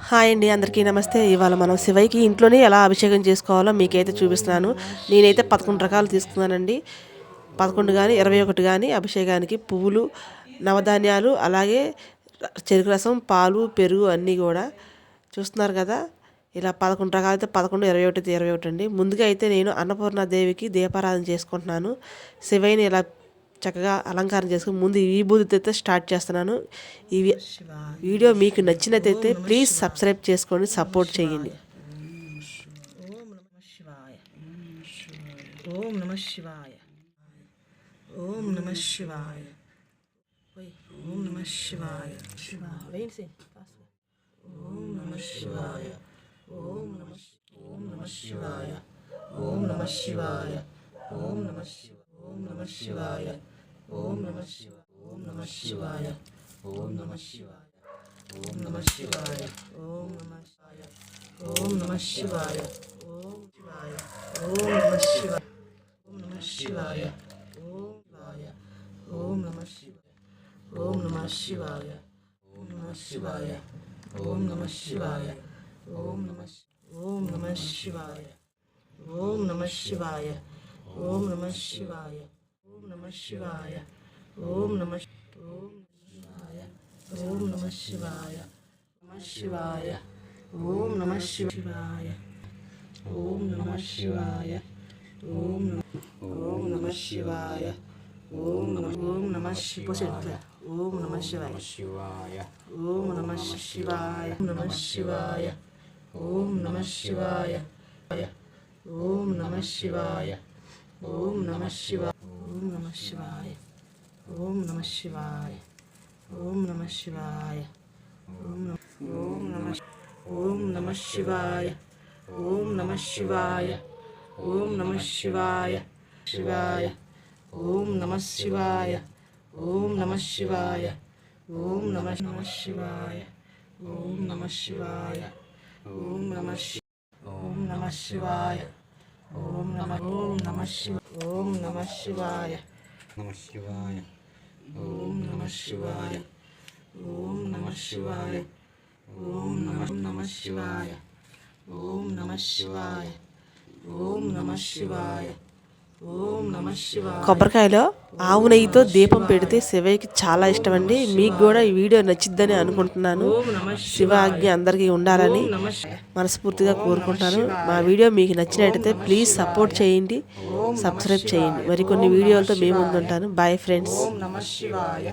Hi అండి, అందరికీ నమస్తే. ఇవాళ మనం శివయ్యకి ఇంట్లోనే ఎలా అభిషేకం చేసుకోవాలో మీకైతే చూపిస్తున్నాను. నేనైతే 11 రకాలు తీసుకున్నానండి. 11 కానీ 21 కానీ అభిషేకానికి పువ్వులు, నవధాన్యాలు, అలాగే చెరుకు రసం, పాలు, పెరుగు అన్నీ కూడా చూస్తున్నారు కదా. ఇలా 11 రకాలు అయితే 11, 21 21 అండి. ముందుగా అయితే నేను అన్నపూర్ణాదేవికి దీపారాధన చేసుకుంటున్నాను. శివయ్యని ఇలా చక్కగా అలంకారం చేసుకుని ముందు ఈ బూదితో స్టార్ట్ చేస్తున్నాను. ఈ వీడియో మీకు నచ్చినట్టయితే ప్లీజ్ సబ్స్క్రైబ్ చేసుకోండి, సపోర్ట్ చేయండి. ఓం నమ శివాయ. ఓం నమ శివాయ. ఓం నమ శివాయ. ఓం నమ శివాయ. ఓం నమ శివాయ. ఓం నమ శివాయ. ఓం నమ ఓం నమ శివాయ. ఓం నమ ఓం నమ శివాయ. ఓం నమ శివాయ. ఓం నమ శివాయ. ఓం నమ శివాయ. ఓం నమ శివాయ. ఓం శివాయ. ఓం నమ శివాయ. ఓం నమ శివాయ. ఓం నమ శివాయ. ఓం నమ శివాయ. ఓం నమ శివాయ. ఓం నమ శివాయ. ఓం నమ ఓం నమ శివాయ. ఓం నమ శివాయ. ఓం నమ శివాయ. ఓం నమ శివాయ. ఓం నమ శివాయ. ఓం నమ శివాయ. నమ శివాయ. ఓం నమ శివాయ. ఓం నమ శివాయ. ఓం నమ శివాయ. ఓం నమ శివాయ. ఓం నమ శివాయ. ఓం నమ శివాయ. నమ శివాయ. ఓం నమ శివాయ. ఓం నమ శివాయ. ఓం నమ శివాయ. ఓం నమ శివాయ. ఓం నమ శివాయ. ఓం నమ శివాయ. ఓం నమ ఓం నమ శివాయ. ఓం నమ శివాయ. ఓం నమ శివాయ. శివాయ. ఓం నమ శివాయ. ఓం నమ శివాయ. ఓం నమ శివాయ. ఓం నమ శివాయ. ఓం నమ ఓం నమ శివాయ. ఓం నమ శివ ఓం నమ శివాయ. నమ శివాయ. ఓం నమ శివాయ. ఓం నమ శివాయ. ఓం నమ శివాయ. ఓం నమ శివాయ. ఓం నమ శివాయ. ఓం నమ శివాయ. కొబ్బరికాయలో ఆవు నెయ్యితో దీపం పెడితే శివయ్యకి చాలా ఇష్టం అండి. మీకు కూడా ఈ వీడియో నచ్చిద్దని అనుకుంటున్నాను. శివ ఆజ్ఞ అందరికీ ఉండాలని మనస్ఫూర్తిగా కోరుకుంటాను. మా వీడియో మీకు నచ్చినట్టయితే ప్లీజ్ సపోర్ట్ చేయండి, సబ్స్క్రైబ్ చేయండి. మరికొన్ని వీడియోలతో మేము ముందుంటాను. Bye friends. ఓం నమ శివాయ.